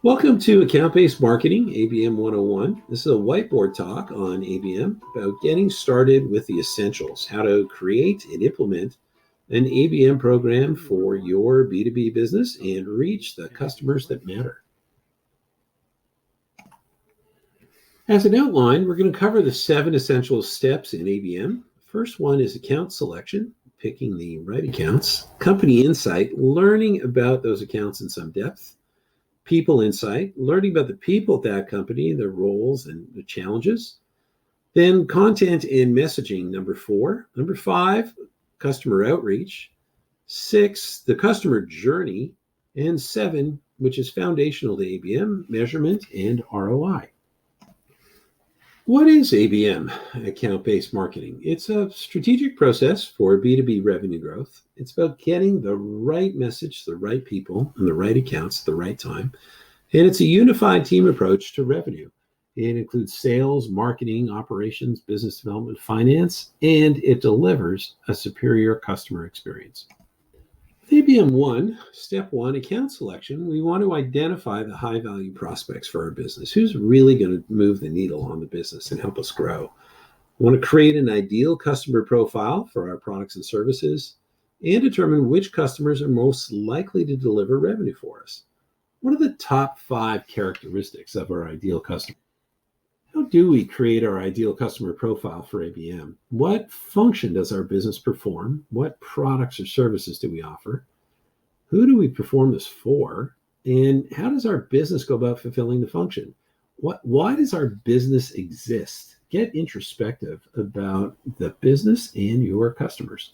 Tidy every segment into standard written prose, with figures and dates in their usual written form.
Welcome to Account-Based Marketing, ABM 101. This is a whiteboard talk on ABM about getting started with the essentials, how to create and implement an ABM program for your B2B business and reach the customers that matter. As an outline, we're going to cover the 7 essential steps in ABM. First one is account selection, picking the right accounts. Company insight, learning about those accounts in some depth. People insight, learning about the people at that company, their roles and the challenges. Then content and messaging, number 4. Number 5, customer outreach. 6, the customer journey. And 7, which is foundational to ABM, measurement and ROI. What is ABM, account-based marketing? It's a strategic process for B2B revenue growth. It's about getting the right message to the right people and the right accounts at the right time. And it's a unified team approach to revenue. It includes sales, marketing, operations, business development, finance, and it delivers a superior customer experience. With ABM 1, step 1, account selection, we want to identify the high-value prospects for our business. Who's really going to move the needle on the business and help us grow? We want to create an ideal customer profile for our products and services and determine which customers are most likely to deliver revenue for us. What are the top 5 characteristics of our ideal customer? How do we create our ideal customer profile for ABM? What function does our business perform? What products or services do we offer? Who do we perform this for? And how does our business go about fulfilling the function? Why does our business exist? Get introspective about the business and your customers.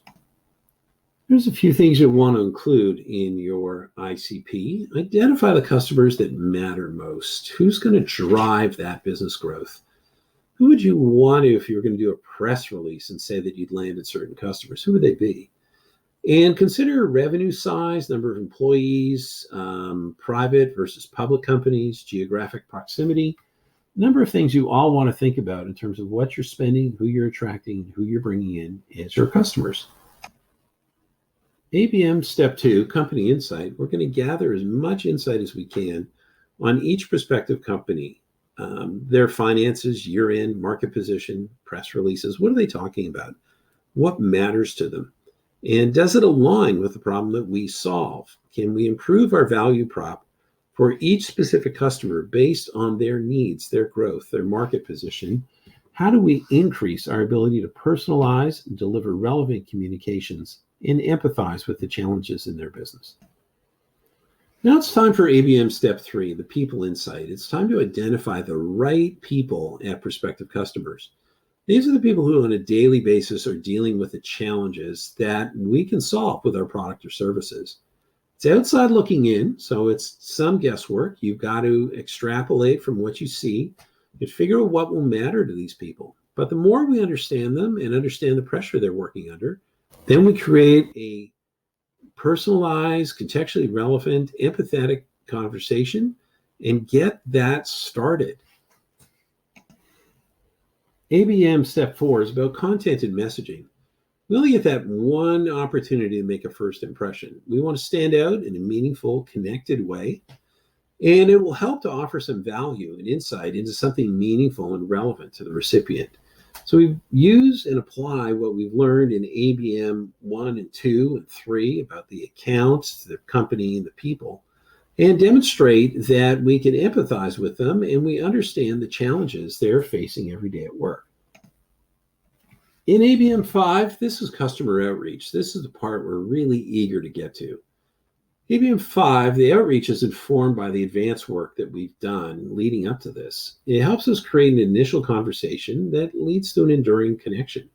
There's a few things you want to include in your ICP. Identify the customers that matter most. Who's going to drive that business growth? Who would you want to, if you were going to do a press release and say that you'd landed certain customers? Who would they be? And consider revenue size, number of employees, private versus public companies, geographic proximity, number of things you all want to think about in terms of what you're spending, who you're attracting, who you're bringing in as your customers. ABM Step 2, Company Insight. We're going to gather as much insight as we can on each prospective company, their finances, year-end, market position, press releases. What are they talking about? What matters to them? And does it align with the problem that we solve? Can we improve our value prop for each specific customer based on their needs, their growth, their market position? How do we increase our ability to personalize and deliver relevant communications and empathize with the challenges in their business? Now it's time for ABM Step 3, the people insight. It's time to identify the right people at prospective customers. These are the people who on a daily basis are dealing with the challenges that we can solve with our product or services. It's outside looking in, so it's some guesswork. You've got to extrapolate from what you see and figure out what will matter to these people. But the more we understand them and understand the pressure they're working under, then we create a personalized, contextually relevant, empathetic conversation and get that started. ABM Step 4 is about content and messaging. We only get that one opportunity to make a first impression. We want to stand out in a meaningful, connected way, and it will help to offer some value and insight into something meaningful and relevant to the recipient. So we use and apply what we've learned in ABM 1 and 2 and 3 about the accounts, the company, and the people, and demonstrate that we can empathize with them and we understand the challenges they're facing every day at work. In ABM 5, this is customer outreach. This is the part we're really eager to get to. ABM 5, the outreach is informed by the advanced work that we've done leading up to this. It helps us create an initial conversation that leads to an enduring connection.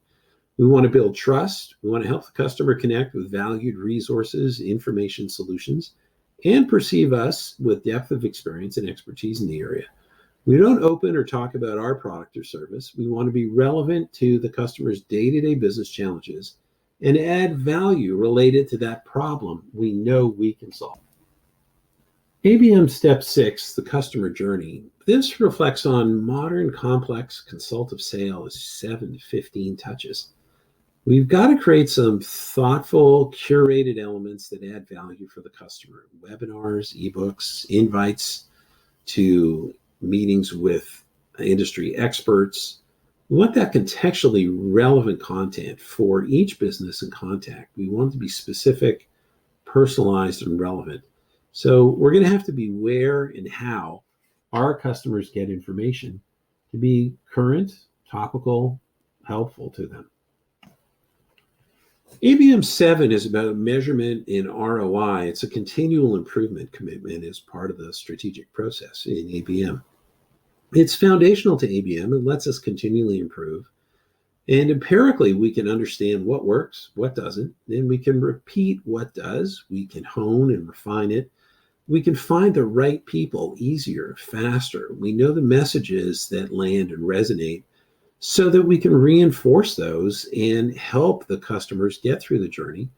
We want to build trust. We want to help the customer connect with valued resources, information solutions, and perceive us with depth of experience and expertise in the area. We don't open or talk about our product or service. We want to be relevant to the customer's day-to-day business challenges and add value related to that problem we know we can solve. ABM Step 6, the customer journey. This reflects on modern, complex consultative sales, 7 to 15 touches. We've got to create some thoughtful, curated elements that add value for the customer. Webinars, ebooks, invites, to meetings with industry experts. We want that contextually relevant content for each business and contact. We want it to be specific, personalized, and relevant. So we're going to have to be where and how our customers get information to be current, topical, helpful to them. ABM 7 is about measurement and ROI. It's a continual improvement commitment as part of the strategic process in ABM. It's foundational to ABM. It lets us continually improve. And empirically, we can understand what works, what doesn't, and we can repeat what does. We can hone and refine it. We can find the right people easier, faster. We know the messages that land and resonate so that we can reinforce those and help the customers get through the journey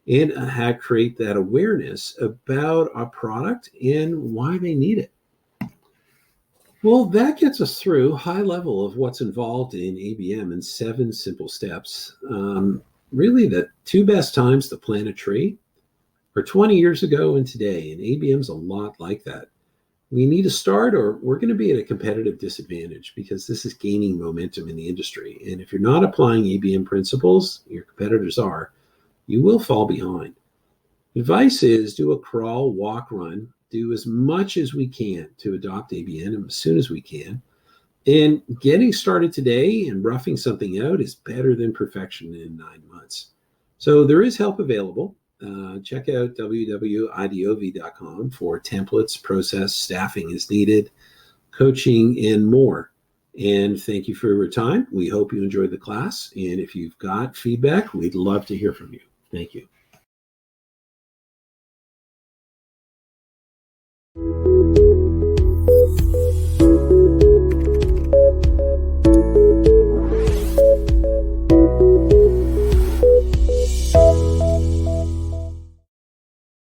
and create that awareness about a product and why they need it. Well, that gets us through high level of what's involved in ABM in 7 simple steps. Really, the 2 best times to plant a tree are 20 years ago and today, and ABM's a lot like that. We need to start, or we're going to be at a competitive disadvantage because this is gaining momentum in the industry. And if you're not applying ABM principles, your competitors are, you will fall behind. Advice is do a crawl, walk, run, do as much as we can to adopt ABM as soon as we can. And getting started today and roughing something out is better than perfection in 9 months. So there is help available. Check out www.idov.com for templates, process, staffing is needed, coaching, and more. And thank you for your time. We hope you enjoyed the class. And if you've got feedback, we'd love to hear from you. Thank you.